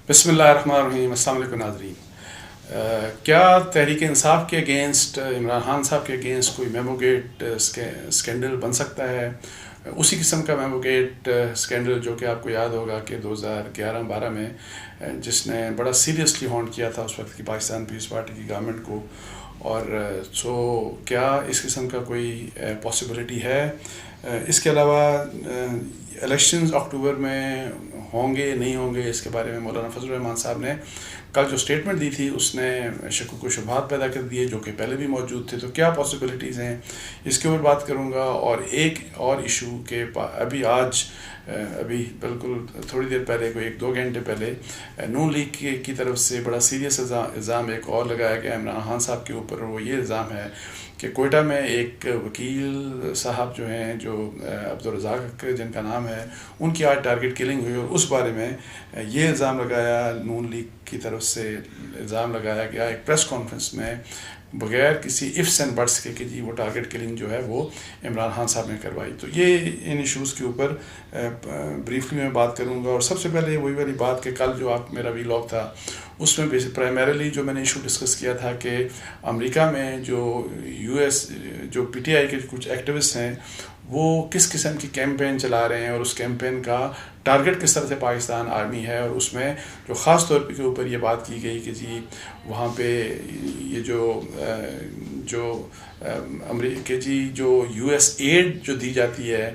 بسم اللہ الرحمن الرحیم. السلام علیکم ناظرین. کیا تحریک انصاف کے اگینسٹ عمران خان صاحب کے اگینسٹ کوئی میمو گیٹ اسکینڈل بن سکتا ہے؟ اسی قسم کا میمو گیٹ اسکینڈل جو کہ آپ کو یاد ہوگا کہ 2011-12 میں جس نے بڑا سیریسلی ہانٹ کیا تھا اس وقت کی پاکستان پیپلز پارٹی کی گورنمنٹ کو. اور کیا اس قسم کا کوئی پاسبلٹی ہے؟ اس کے علاوہ الیکشنز اکتوبر میں ہوں گے نہیں ہوں گے، اس کے بارے میں مولانا فضل الرحمان صاحب نے کل جو اسٹیٹمنٹ دی تھی اس نے شکوک و شبہات پیدا کر دیے جو کہ پہلے بھی موجود تھے. تو کیا پاسبلٹیز ہیں اس کے اوپر بات کروں گا. اور ایک اور ایشو کہ ابھی بالکل تھوڑی دیر پہلے، کوئی 1-2 گھنٹے پہلے، نون لیگ کی طرف سے بڑا سیریس الزام ایک اور لگایا گیا عمران خان صاحب کے اوپر. وہ یہ الزام ہے کہ کوئٹہ میں ایک وکیل صاحب جو ہیں، جو عبدالرزاق جن کا نام ہے، ان کی آج ٹارگٹ کلنگ ہوئی. اور اس بارے میں یہ الزام لگایا، نون لیگ کی طرف سے الزام لگایا گیا ایک پریس کانفرنس میں بغیر کسی ifs اینڈ بٹس کے کہ جی وہ ٹارگٹ کلنگ جو ہے وہ عمران خان صاحب نے کروائی. تو یہ ان ایشوز کے اوپر بریفلی میں بات کروں گا. اور سب سے پہلے وہی والی بات کہ کل جو آپ میرا ویلاگ تھا اس میں پرائمریلی جو میں نے ایشو ڈسکس کیا تھا کہ امریکہ میں جو جو پی ٹی آئی کے کچھ ایکٹیوسٹ ہیں وہ کس قسم کی کیمپین چلا رہے ہیں، اور اس کیمپین کا ٹارگٹ کس طرح سے پاکستان آرمی ہے. اور اس میں جو خاص طور پہ کے اوپر یہ بات کی گئی کہ جی وہاں پہ یہ جو یو ایس ایڈ جو دی جاتی ہے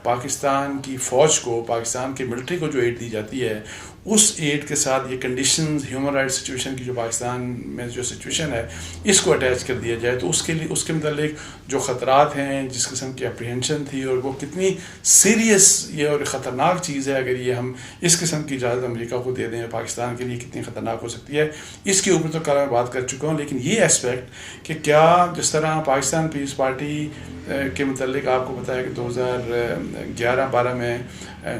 پاکستان کی فوج کو، پاکستان کے ملٹری کو جو ایڈ دی جاتی ہے، اس ایڈ کے ساتھ یہ کنڈیشنز ہیومن رائٹ سچویشن کی جو پاکستان میں جو سچویشن ہے اس کو اٹیچ کر دیا جائے. تو اس کے متعلق جو خطرات ہیں، جس قسم کی اپریہنشن تھی، اور وہ کتنی سیریس یہ اور خطرناک چیز ہے اگر یہ ہم اس قسم کی اجازت امریکہ کو دے دیں، پاکستان کے لیے کتنی خطرناک ہو سکتی ہے، اس کے اوپر تو کل میں بات کر چکا ہوں. لیکن یہ اسپیکٹ کہ کیا جس طرح پاکستان پیپلز پارٹی کے متعلق آپ کو پتہ ہے کہ 2011-12 میں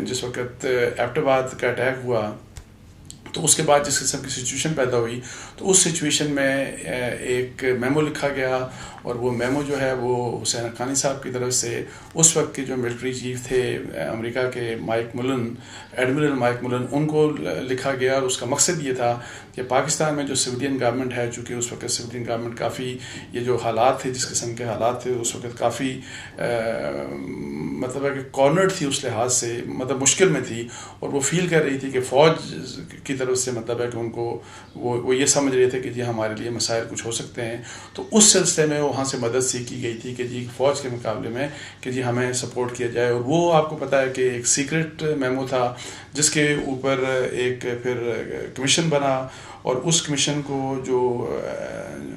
جس وقت ایبٹ آباد کا اٹیک ہوا تو اس کے بعد جس قسم کی سچویشن پیدا ہوئی، تو اس سچویشن میں ایک میمو لکھا گیا. اور وہ میمو جو ہے وہ حسین حقانی صاحب کی طرف سے اس وقت کے جو ملٹری چیف تھے امریکہ کے ایڈمرل مائک ملن، ان کو لکھا گیا. اور اس کا مقصد یہ تھا کہ پاکستان میں جو سویلین گورنمنٹ ہے، چونکہ اس وقت سویلین گورنمنٹ کافی یہ جو حالات تھے، جس قسم کے حالات تھے اس وقت کافی مطلب ہے کہ کارنرڈ تھی، اس لحاظ سے مطلب مشکل میں تھی. اور وہ فیل کر رہی تھی کہ فوج کی طرف سے مطلب ہے کہ ان کو وہ یہ سمجھ رہے تھے کہ جی ہمارے لیے مسائل کچھ ہو سکتے ہیں. تو اس سلسلے میں وہاں سے مدد کی گئی تھی کہ جی فوج کے مقابلے میں کہ جی ہمیں سپورٹ کیا جائے. اور وہ آپ کو پتہ ہے کہ ایک سیکرٹ میمو تھا جس کے اوپر ایک پھر کمیشن بنا. اور اس کمیشن کو جو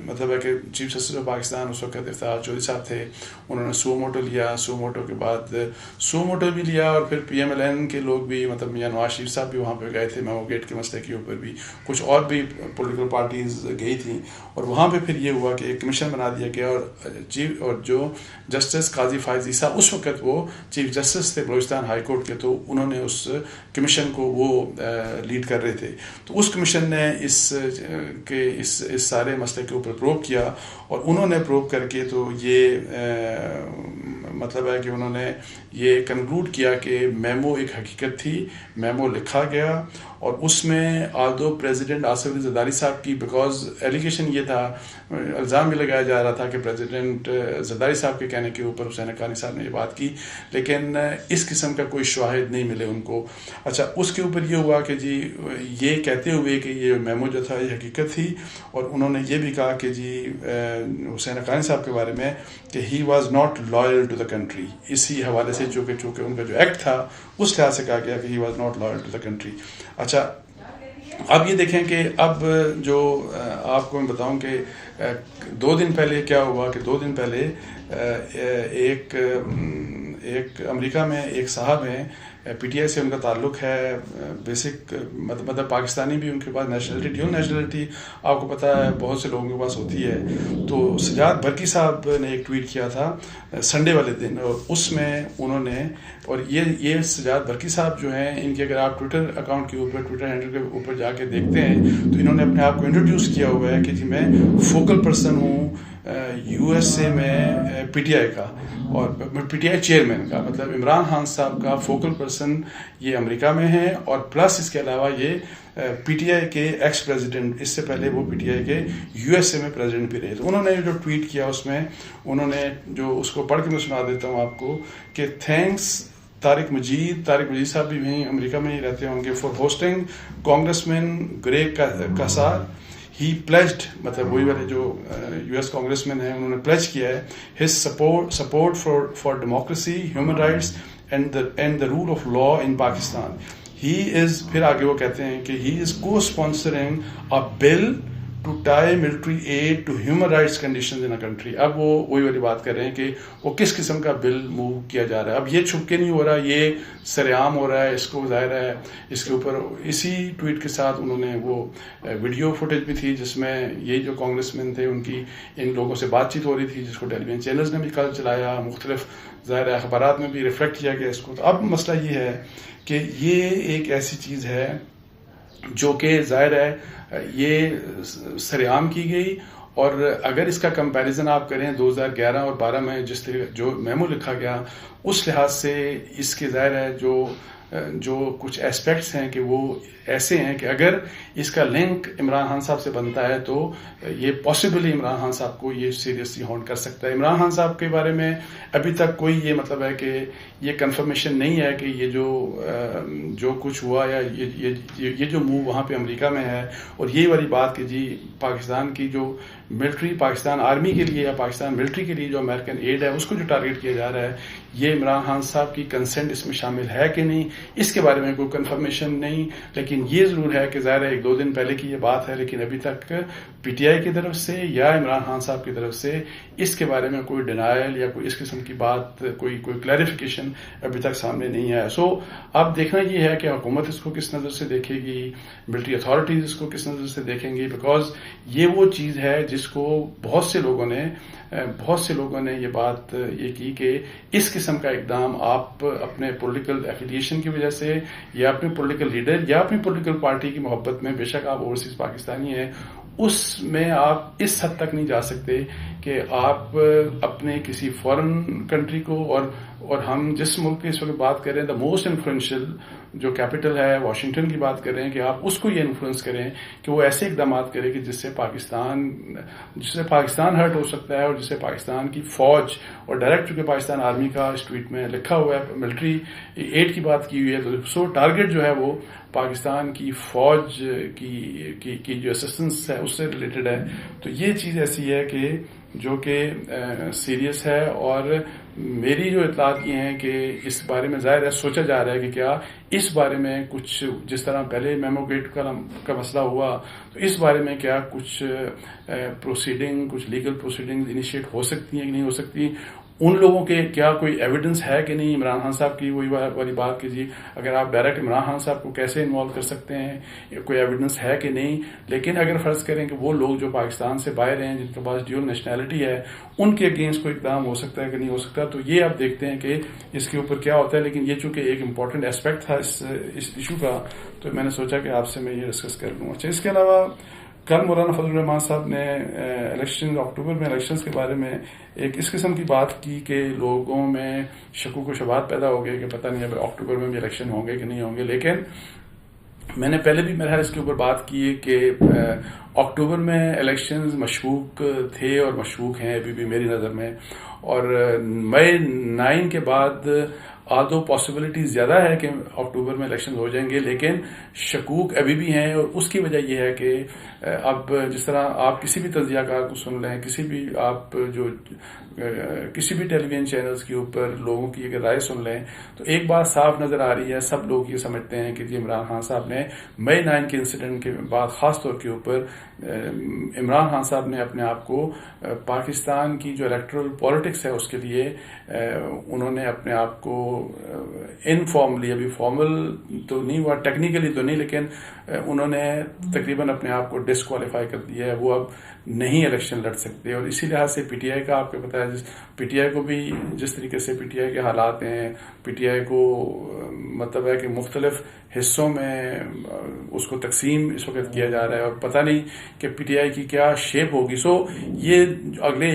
مطلب ہے کہ چیف جسٹس آف پاکستان اس وقت افتخار چودھری صاحب تھے، انہوں نے سو موٹو لیا. سو موٹو کے بعد سو موٹو بھی لیا، اور پھر پی ایم ایل این کے لوگ بھی، مطلب میاں نواز شریف صاحب بھی وہاں پہ گئے تھے میمو گیٹ کے مسئلے کے اوپر بھی، کچھ اور بھی پولیٹیکل پارٹیز گئی تھیں. اور وہاں پہ پھر یہ ہوا کہ ایک کمیشن بنا دیا گیا. اور جو جسٹس قاضی فائز عیسیٰ اس وقت وہ چیف جسٹس تھے بلوچستان ہائی کورٹ کے، تو انہوں نے اس کمیشن کو وہ لیڈ کر رہے تھے. تو اس کمیشن نے اس سارے مسئلے کے اوپر پروب کیا. اور انہوں نے پروب کر کے تو یہ مطلب ہے کہ انہوں نے یہ کنکلوڈ کیا کہ میمو ایک حقیقت تھی، میمو لکھا گیا. اور اس میں آلدو پریزیڈنٹ آصف علی زرداری صاحب کی، بیکاز ایلیگیشن یہ تھا، الزام یہ لگایا جا رہا تھا کہ پریزیڈنٹ زرداری صاحب کے کہنے کے اوپر حسین حقانی صاحب نے یہ بات کی، لیکن اس قسم کا کوئی شواہد نہیں ملے ان کو. اچھا، اس کے اوپر یہ ہوا کہ جی یہ کہتے ہوئے کہ یہ میمو جو تھا یہ حقیقت تھی. اور انہوں نے یہ بھی کہا کہ جی حسین حقانی صاحب کے بارے میں کہ he was not loyal to the country. اسی حوالے سے چونکہ ان کا جو ایکٹ تھا اس لحاظ سے کہا گیا کہ he was not loyal to the country. اچھا، اب یہ دیکھیں کہ اب جو آپ کو میں بتاؤں کہ 2 دن پہلے کیا ہوا کہ 2 دن پہلے ایک امریکہ میں ایک صاحب ہیں، پی ٹی آئی سے ان کا تعلق ہے، بیسک مطلب پاکستانی بھی، ان کے پاس نیشنلٹی، ڈیول نیشنلٹی آپ کو پتہ ہے بہت سے لوگوں کے پاس ہوتی ہے. تو سجاد برقی صاحب نے ایک ٹویٹ کیا تھا سنڈے والے دن، اور اس میں انہوں نے، اور یہ سجاد برقی صاحب جو ہیں، ان کے اگر آپ ٹویٹر اکاؤنٹ کے اوپر، ٹویٹر ہینڈل کے اوپر جا کے دیکھتے ہیں تو انہوں نے اپنے آپ کو انٹروڈیوس کیا ہوا ہے کہ جی میں فوکل پرسن ہوں یو ایس اے میں پی ٹی آئی کا، اور پی ٹی آئی چیئرمین کا، مطلب عمران خان صاحب کا فوکل پرسن یہ امریکہ میں ہیں. اور پلس اس کے علاوہ یہ پی ٹی آئی کے ایکس پریزیڈنٹ، اس سے پہلے وہ پی ٹی آئی کے یو ایس اے میں پریزیڈنٹ بھی رہے. تو انہوں نے جو ٹویٹ کیا اس میں انہوں نے جو اس کو پڑھ کے میں سنا دیتا ہوں آپ کو کہ تھینکس طارق مجید صاحب بھی وہیں امریکہ میں ہی رہتے ہوں گے، for hosting congressman Greg Casar. He pledged, مطلب وہی والے جو یو ایس کانگریس مین ہیں، انہوں نے پلیج کیا ہے his support for democracy, human rights and the rule of law in Pakistan. He is, پھر آگے وہ کہتے ہیں کہ ہی از کو sponsoring a bill to tie military aid to human rights conditions in a country. اب وہ وہی والی بات کر رہے ہیں کہ وہ کس قسم کا بل موو کیا جا رہا ہے. اب یہ چھپ کے نہیں ہو رہا، یہ سر عام ہو رہا ہے. اس کو ظاہر ہے اس کے اوپر اسی ٹویٹ کے ساتھ انہوں نے وہ ویڈیو فوٹیج بھی تھی جس میں یہ جو کانگریس مین تھے ان کی ان لوگوں سے بات چیت ہو رہی تھی، جس کو ٹیلی ویژن چینلز نے بھی کل چلایا، مختلف ظاہر اخبارات میں بھی ریفلیکٹ کیا گیا اس کو. تو اب مسئلہ یہ ہے کہ یہ ایک ایسی چیز ہے جو کہ ظاہر ہے یہ سر عام کی گئی. اور اگر اس کا کمپیریزن آپ کریں 2011 اور 12 میں جس طرح جو میمو لکھا گیا، اس لحاظ سے اس کے ظاہر ہے جو کچھ ایسپیکٹس ہیں کہ وہ ایسے ہیں کہ اگر اس کا لنک عمران خان صاحب سے بنتا ہے تو یہ پاسبلی عمران خان صاحب کو یہ سیریسلی ہانٹ کر سکتا ہے. عمران خان صاحب کے بارے میں ابھی تک کوئی یہ مطلب ہے کہ یہ کنفرمیشن نہیں ہے کہ یہ جو کچھ ہوا یا یہ جو موو وہاں پہ امریکہ میں ہے، اور یہ والی بات کہ جی پاکستان کی جو ملٹری، پاکستان آرمی کے لیے یا پاکستان ملٹری کے لیے جو امریکن ایڈ ہے اس کو جو ٹارگیٹ کیا جا رہا ہے، یہ عمران خان صاحب کی کنسنٹ اس میں شامل ہے کہ نہیں، اس کے بارے میں کوئی کنفرمیشن نہیں. لیکن یہ ضرور ہے کہ ظاہر ہے 1-2 دن پہلے کی یہ بات ہے، لیکن ابھی تک پی ٹی آئی کی طرف سے یا عمران خان صاحب کی طرف سے اس کے بارے میں کوئی ڈینائل یا کوئی اس قسم کی بات، کوئی کلیریفیکیشن ابھی تک سامنے نہیں آیا. سو اب دیکھنا یہ ہے کہ حکومت اس کو کس نظر سے دیکھے گی، ملٹری اتھارٹیز اس کو کس نظر سے دیکھیں گی، بیکاز یہ وہ چیز ہے جس کو بہت سے لوگوں نے یہ بات یہ کی کہ اس قسم کا اقدام آپ اپنے پولیٹیکل ایفیلیشن کی وجہ سے یا اپنے پولیٹیکل لیڈر یا اپنی پولیٹیکل پارٹی کی محبت میں، بے شک آپ اوورسیز پاکستانی ہیں، اس میں آپ اس حد تک نہیں جا سکتے کہ آپ اپنے کسی فورن کنٹری کو اور ہم جس ملک کی اس وقت بات کر رہے ہیں دا موسٹ انفلوئنشل جو کیپٹل ہے واشنگٹن کی بات کر رہے ہیں، کہ آپ اس کو یہ انفلوئنس کریں کہ وہ ایسے اقدامات کرے کہ جس سے پاکستان ہرٹ ہو سکتا ہے، اور جس سے پاکستان کی فوج، اور ڈائریکٹ چونکہ پاکستان آرمی کا اس ٹویٹ میں لکھا ہوا ہے، ملٹری ایڈ کی بات کی ہوئی ہے، تو سو ٹارگیٹ جو ہے وہ پاکستان کی فوج کی جو اسسٹنس ہے اس سے ریلیٹڈ ہے. تو یہ چیز ایسی ہے کہ جو کہ سیریس ہے. اور میری جو اطلاعات یہ ہیں کہ اس بارے میں ظاہر ہے سوچا جا رہا ہے کہ کیا اس بارے میں کچھ، جس طرح پہلے میمو گیٹ کا مسئلہ ہوا، تو اس بارے میں کیا کچھ کچھ لیگل پروسیڈنگ انیشیٹ ہو سکتی ہیں کہ نہیں ہو سکتی. ان لوگوں کے کیا کوئی ایویڈنس ہے کہ نہیں. عمران خان صاحب کی وہی والی بات کہ جی اگر آپ ڈائریکٹ عمران خان صاحب کو کیسے انوالو کر سکتے ہیں، کوئی ایویڈنس ہے کہ نہیں. لیکن اگر فرض کریں کہ وہ لوگ جو پاکستان سے باہر ہیں، جن کے پاس ڈیول نیشنلٹی ہے، ان کے اگینسٹ کوئی اقدام ہو سکتا ہے کہ نہیں ہو سکتا. تو یہ آپ دیکھتے ہیں کہ اس کے اوپر کیا ہوتا ہے. لیکن یہ چونکہ ایک امپورٹنٹ اسپیکٹ تھا اس ایشو کا، تو میں نے سوچا کہ آپ سے میں یہ ڈسکس کر لوں. اچھا، اس کے علاوہ کل مولانا فضل الرحمان صاحب نے اکتوبر میں الیکشنز کے بارے میں ایک اس قسم کی بات کی کہ لوگوں میں شکوک و شبہات پیدا ہو گئے کہ پتہ نہیں اب اکتوبر میں بھی الیکشن ہوں گے کہ نہیں ہوں گے. لیکن میں نے پہلے بھی میرا اس کے اوپر بات کی کہ اکتوبر میں الیکشنز مشکوک تھے اور مشکوک ہیں ابھی بھی میری نظر میں. اور مئی 9 کے بعد آدھو پاسبلٹی زیادہ ہے کہ اکتوبر میں الیکشن ہو جائیں گے، لیکن شکوک ابھی بھی ہیں. اور اس کی وجہ یہ ہے کہ اب جس طرح آپ کسی بھی تجزیہ کار کو سن لیں، کسی بھی ٹیلی ویژن چینلز کے اوپر لوگوں کی اگر رائے سن لیں، تو ایک بات صاف نظر آ رہی ہے. سب لوگ یہ سمجھتے ہیں کہ عمران خان صاحب نے مئی 9 کے انسیڈنٹ کے بعد خاص طور کے اوپر عمران خان صاحب نے اپنے آپ کو پاکستان کی جو الیکٹرل پالیٹکس ہے اس کے لیے انہوں نے اپنے آپ کو انفارملی، ابھی فارمل تو نہیں ہوا، ٹیکنیکلی تو نہیں، لیکن انہوں نے تقریباً اپنے آپ کو ڈسکوالیفائی کر دیا ہے. وہ اب نہیں الیکشن لڑ سکتے. اور اسی لحاظ سے پی ٹی آئی کا آپ کو پتا ہے، پی ٹی آئی کو بھی جس طریقے سے پی ٹی آئی کے حالات ہیں، پی ٹی آئی کو مطلب ہے کہ مختلف حصوں میں اس کو تقسیم اس وقت کیا جا رہا ہے، اور پتہ نہیں کہ پی ٹی آئی کی کیا شیپ ہوگی. سو یہ اگلے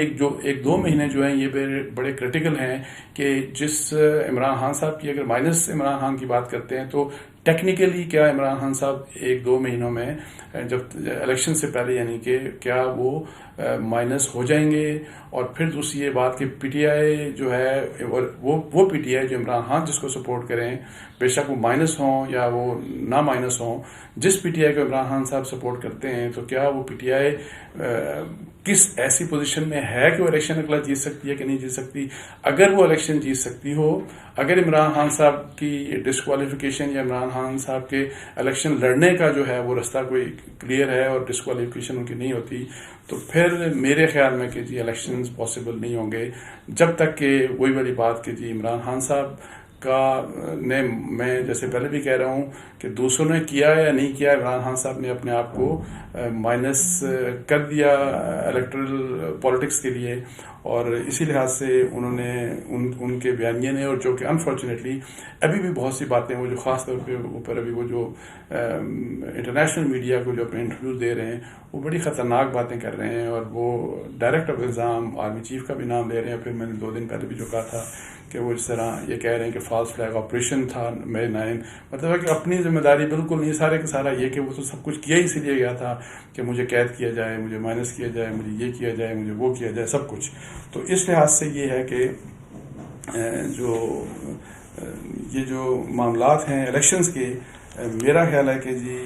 1-2 مہینے جو ہیں یہ بڑے کرٹیکل ہیں کہ جس عمران خان صاحب کی اگر مائنس عمران خان کی بات کرتے ہیں تو ٹیکنیکلی کیا عمران خان صاحب 1-2 مہینوں میں جب الیکشن سے پہلے یعنی کہ کیا وہ مائنس ہو جائیں گے؟ اور پھر دوسری یہ بات کہ پی ٹی آئی جو ہے وہ پی ٹی آئی جو عمران خان جس کو سپورٹ کریں، بے شک وہ مائنس ہوں یا وہ نہ مائنس ہوں، جس پی ٹی آئی کو عمران خان صاحب سپورٹ کرتے ہیں، تو کیا وہ پی ٹی آئی کس ایسی پوزیشن میں ہے کہ وہ الیکشن اگلا جیت سکتی ہے کہ نہیں جیت سکتی؟ اگر وہ الیکشن جیت سکتی ہو، اگر عمران خان صاحب کی ڈسکوالیفیکیشن یا عمران خان صاحب کے الیکشن لڑنے کا جو ہے وہ رستہ کوئی کلیئر ہے اور ڈسکوالیفیکیشن ان کی نہیں ہوتی، تو پھر میرے خیال میں کہ جی الیکشنز پاسبل نہیں ہوں گے، جب تک کہ وہی والی بات کہ جی عمران خان صاحب کا میں جیسے پہلے بھی کہہ رہا ہوں کہ دوسروں نے کیا یا نہیں کیا، عمران خان صاحب نے اپنے آپ کو مائنس کر دیا الیکٹرل پالیٹکس کے لیے، اور اسی لحاظ سے انہوں نے ان کے بیانیے نے، اور جو کہ انفارچونیٹلی ابھی بھی بہت سی باتیں وہ جو خاص طور پہ اوپر ابھی وہ جو انٹرنیشنل میڈیا کو جو اپنے انٹرویو دے رہے ہیں، وہ بڑی خطرناک باتیں کر رہے ہیں، اور وہ ڈائریکٹ الزام آرمی چیف کا بھی نام لے رہے ہیں۔ پھر میں نے 2 دن پہلے بھی جو کہا تھا کہ وہ اس طرح یہ کہہ رہے ہیں کہ فالس فلیگ آپریشن تھا May 9، مطلب ہے کہ اپنی ذمہ داری بالکل نہیں، سارے کا سارا یہ کہ وہ تو سب کچھ کیا ہی اسی لیے گیا تھا کہ مجھے قید کیا جائے، مجھے مائنس کیا جائے، مجھے یہ کیا جائے، مجھے وہ کیا جائے، سب کچھ۔ تو اس لحاظ سے یہ ہے کہ یہ جو معاملات ہیں الیکشنز کے، میرا خیال ہے کہ جی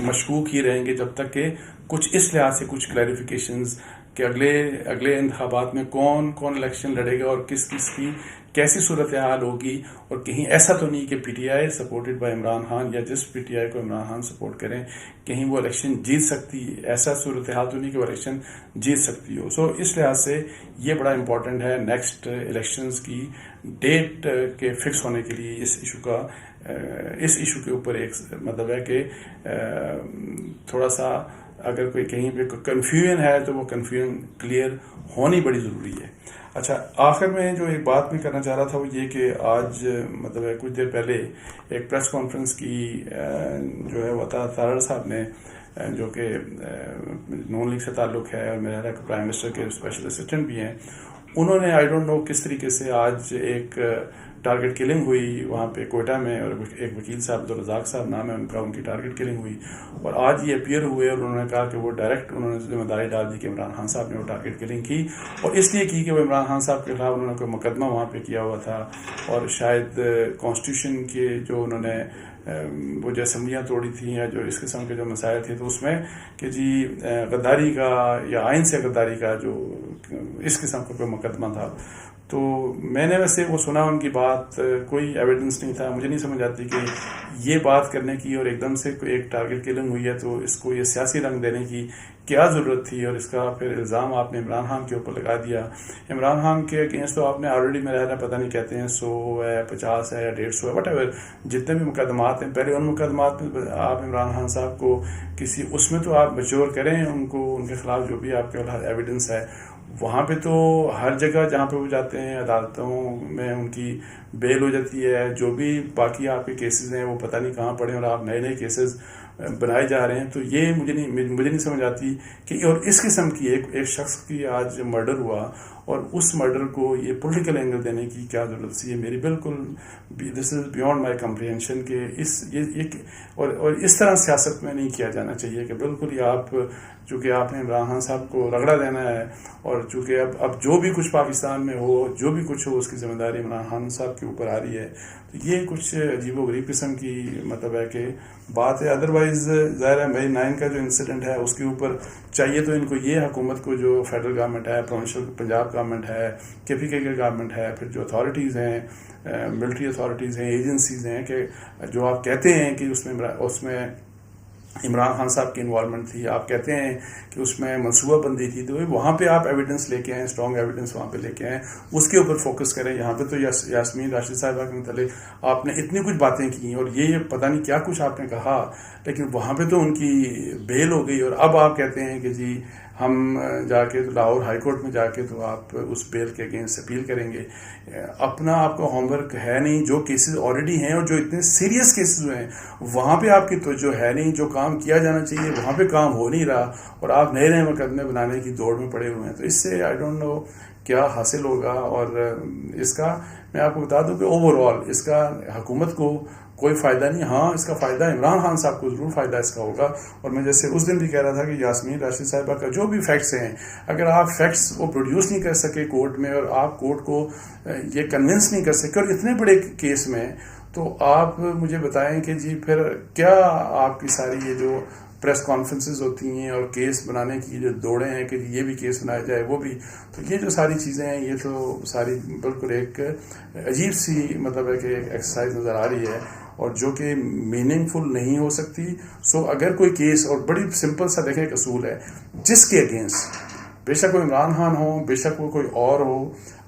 مشکوک ہی رہیں گے جب تک کہ کچھ اس لحاظ سے کچھ کلیریفیکیشنز کہ اگلے انتخابات میں کون الیکشن لڑے گا اور کس کی کیسی صورتحال ہوگی، اور کہیں ایسا تو نہیں کہ P T I supported by Imran Khan یا جس پی ٹی آئی کو عمران خان سپورٹ کریں کہیں وہ الیکشن جیت سکتی، ایسا صورتحال تو نہیں کہ وہ الیکشن جیت سکتی ہو۔ سو اس لحاظ سے یہ بڑا امپورٹنٹ ہے نیکسٹ الیکشنز کی ڈیٹ کے فکس ہونے کے لیے۔ اس ایشو کے اوپر ایک مطلب ہے کہ تھوڑا سا اگر کوئی کہیں پہ کنفیوژن ہے تو وہ کنفیوژن کلیئر ہونی بڑی ضروری ہے۔ اچھا، آخر میں جو ایک بات میں کرنا چاہ رہا تھا وہ یہ کہ آج مطلب ہے کچھ دیر پہلے ایک پریس کانفرنس کی جو ہے عطا تارڑ صاحب نے، جو کہ نون لیگ سے تعلق ہے اور میرا خیال ہے کہ پرائم منسٹر کے اسپیشل اسسٹنٹ بھی ہیں، انہوں نے آئی ڈونٹ نو کس طریقے سے آج ایک ٹارگٹ کلنگ ہوئی وہاں پہ کوئٹہ میں، اور ایک وکیل صاحب عبدالرزاق صاحب نام ہے ان کی ٹارگٹ کلنگ ہوئی، اور آج یہ اپیئر ہوئے اور انہوں نے کہا کہ وہ ڈائریکٹ انہوں نے ذمہ داری ڈال دی کہ عمران خان صاحب نے وہ ٹارگٹ کلنگ کی، اور اس لیے کی کہ وہ عمران خان صاحب کے خلاف انہوں نے کوئی مقدمہ وہاں پہ کیا ہوا تھا، اور شاید کانسٹیٹیوشن کے جو انہوں نے وہ جو اسمبلیاں توڑی تھیں یا جو اس قسم کے جو مسائل تھے، تو اس میں کہ جی غداری کا یا آئین سے غداری کا جو اس قسم کا کوئی مقدمہ تھا۔ تو میں نے ویسے وہ سنا ان کی بات، کوئی ایویڈنس نہیں تھا، مجھے نہیں سمجھ آتی کہ یہ بات کرنے کی اور ایک دم سے کوئی ایک ٹارگٹ کلنگ ہوئی ہے تو اس کو یہ سیاسی رنگ دینے کی کیا ضرورت تھی، اور اس کا پھر الزام آپ نے عمران خان کے اوپر لگا دیا۔ عمران خان کے اگینسٹ تو آپ نے آلریڈی میرا ہے پتہ نہیں کہتے ہیں 100 ہے، 50 ہے یا 150 ہے، وٹ ایور جتنے بھی مقدمات ہیں، پہلے ان مقدمات میں آپ عمران خان صاحب کو کسی اس میں تو آپ میچور کریں ان کو، ان کے خلاف جو بھی آپ کے ایویڈنس ہے، وہاں پہ تو ہر جگہ جہاں پہ وہ جاتے ہیں عدالتوں میں ان کی بیل ہو جاتی ہے، جو بھی باقی آپ کے کیسز ہیں وہ پتہ نہیں کہاں پڑے اور آپ نئے کیسز بنائے جا رہے ہیں۔ تو یہ مجھے نہیں سمجھ آتی کہ، اور اس قسم کی ایک شخص کی آج مرڈر ہوا اور اس مرڈر کو یہ پولیٹیکل اینگل دینے کی کیا ضرورت سی ہے؟ میری بالکل دس از بیونڈ مائی کمپریہنشن کہ اور اس طرح سیاست میں نہیں کیا جانا چاہیے کہ بالکل ہی آپ چونکہ آپ نے عمران خان صاحب کو رگڑا دینا ہے، اور چونکہ اب جو بھی کچھ پاکستان میں ہو، جو بھی کچھ ہو، اس کی ذمہ داری عمران خان صاحب کے اوپر آ رہی ہے، تو یہ کچھ عجیب و غریب قسم کی مطلب ہے کہ بات ہے۔ ادروائز ظاہر ہے May 9 کا جو انسیڈنٹ ہے اس کے اوپر چاہیے تو ان کو یہ حکومت کو جو فیڈرل گورنمنٹ ہے، پروونشل پنجاب گورنمنٹ ہے، KPK کی گورنمنٹ ہے، پھر جو اتھارٹیز ہیں، ملٹری اتھارٹیز ہیں، ایجنسیز ہیں، کہ جو آپ کہتے ہیں کہ اس میں عمران خان صاحب کی انوالومنٹ تھی، آپ کہتے ہیں کہ اس میں منصوبہ بندی تھی، تو وہاں پہ آپ ایویڈنس لے کے آئیں، اسٹرانگ ایویڈنس وہاں پہ لے کے آئیں، اس کے اوپر فوکس کریں۔ یہاں پہ تو یاسمین راشد صاحبہ کے متعلق آپ نے اتنی کچھ باتیں کی اور یہ پتہ نہیں کیا کچھ آپ نے کہا، لیکن وہاں پہ تو ان کی بیل ہو گئی، اور اب آپ کہتے ہیں کہ جی ہم جا کے لاہور ہائی کورٹ میں جا کے تو آپ اس بیل کے اگینسٹ اپیل کریں گے۔ اپنا آپ کا ہوم ورک ہے نہیں، جو کیسز آلریڈی ہیں اور جو اتنے سیریس کیسز ہیں وہاں پہ آپ کی توجہ ہے نہیں، جو کام کیا جانا چاہیے وہاں پہ کام ہو نہیں رہا، اور آپ نئے مقدمے بنانے کی دوڑ میں پڑے ہوئے ہیں۔ تو اس سے آئی ڈونٹ نو کیا حاصل ہوگا. اور اس کا میں آپ کو بتا دوں کہ اوور آل اس کا حکومت کو کوئی فائدہ نہیں. ہاں اس کا فائدہ عمران خان صاحب کو ضرور فائدہ اس کا ہوگا. اور میں جیسے اس دن بھی کہہ رہا تھا کہ یاسمین راشد صاحبہ کا جو بھی فیکٹس ہیں اگر آپ فیکٹس کو پروڈیوس نہیں کر سکے کورٹ میں اور آپ کورٹ کو یہ کنونس نہیں کر سکے اور اتنے بڑے کیس میں, تو آپ مجھے بتائیں کہ جی پھر کیا آپ کی ساری یہ جو پریس کانفرنسز ہوتی ہیں اور کیس بنانے کی جو دوڑیں ہیں کہ یہ بھی کیس بنایا جائے وہ بھی, تو یہ جو ساری چیزیں ہیں یہ تو ساری بالکل ایک عجیب سی مطلب ہے کہ ایکسرسائز نظر آ رہی ہے اور جو کہ میننگ فل نہیں ہو سکتی. سو اگر کوئی کیس, اور بڑی سمپل سا دیکھیں ایک اصول ہے, جس کے اگینسٹ بے شک وہ عمران خان ہو, بے شک وہ کوئی اور ہو,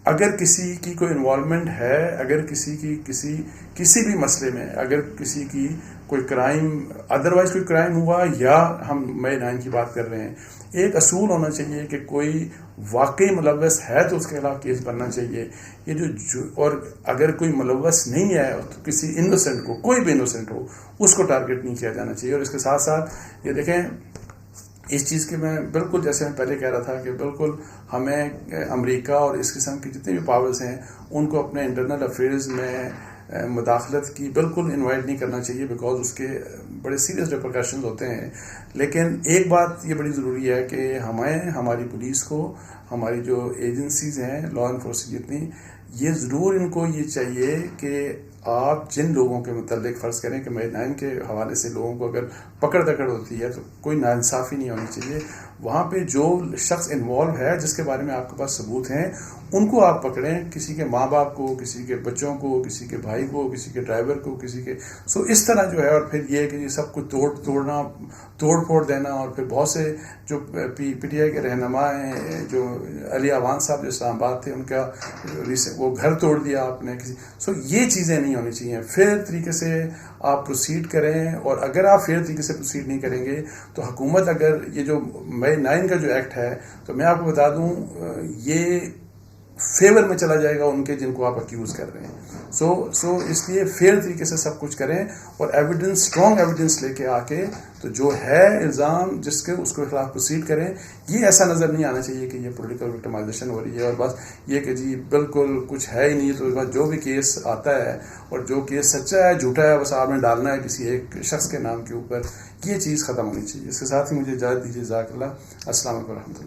اگر کسی کی کوئی انوالومنٹ ہے, اگر کسی کی کسی بھی مسئلے میں اگر کسی کی کوئی کرائم ادروائز کوئی کرائم ہوا یا ہم مئی 9 کی بات کر رہے ہیں, ایک اصول ہونا چاہیے کہ کوئی واقعی ملوث ہے تو اس کے خلاف کیس بننا چاہیے. یہ جو اور اگر کوئی ملوث نہیں ہے تو کسی انوسنٹ کو, کوئی بھی انوسنٹ ہو, اس کو ٹارگٹ نہیں کیا جانا چاہیے. اور اس کے ساتھ ساتھ یہ دیکھیں اس چیز کے میں بالکل جیسے میں پہلے کہہ رہا تھا کہ بالکل ہمیں امریکہ اور اس قسم کی جتنے بھی پاورز ہیں ان کو اپنے انٹرنل افیئرز میں مداخلت کی بالکل انوائٹ نہیں کرنا چاہیے, بیکاز اس کے بڑے سیریس ریپرکشنز ہوتے ہیں. لیکن ایک بات یہ بڑی ضروری ہے کہ ہمیں, ہماری پولیس کو, ہماری جو ایجنسیز ہیں لا انفورسنگ جتنی, یہ ضرور ان کو یہ چاہیے کہ آپ جن لوگوں کے متعلق فرض کریں کہ مئی 9 کے حوالے سے لوگوں کو اگر پکڑ دکڑ ہوتی ہے تو کوئی ناانصافی نہیں ہونی چاہیے. وہاں پہ جو شخص انوالو ہے جس کے بارے میں آپ کے پاس ثبوت ہیں ان کو آپ پکڑیں, کسی کے ماں باپ کو, کسی کے بچوں کو, کسی کے بھائی کو, کسی کے ڈرائیور کو, کسی کے اس طرح جو ہے. اور پھر یہ کہ یہ سب کو توڑ پھوڑ دینا, اور پھر بہت سے جو پی ٹی آئی کے رہنما ہیں, جو علی عوان صاحب جو اسلام آباد تھے, ان کا وہ گھر توڑ دیا آپ نے کسی. یہ چیزیں نہیں ہونی چاہیے. فیئر طریقے سے آپ پروسیڈ کریں, اور اگر آپ فیئر طریقے سے پروسیڈ نہیں کریں گے تو حکومت, اگر یہ جو مئی 9 کا جو ایکٹ ہے, تو میں آپ کو بتا دوں یہ فیور میں چلا جائے گا ان کے جن کو آپ اکیوز کر رہے ہیں. سو اس لیے فیئر طریقے سے سب کچھ کریں اور ایویڈنس, اسٹرانگ ایویڈنس لے کے آ کے تو جو ہے الزام جس کے اس کے خلاف پروسیڈ کریں. یہ ایسا نظر نہیں آنا چاہیے کہ یہ پولیٹیکل وکٹمائزیشن ہو رہی ہے اور بس یہ کہ جی بالکل کچھ ہے ہی نہیں, تو اس بعد جو بھی کیس آتا ہے اور جو کیس سچا ہے جھوٹا ہے بس آپ نے ڈالنا ہے کسی ایک شخص کے نام کے اوپر. یہ چیز ختم ہونی چاہیے. اس کے ساتھ ہی مجھے اجازت دیجیے. جزاک اللہ. السلام علیکم و رحمۃ اللہ.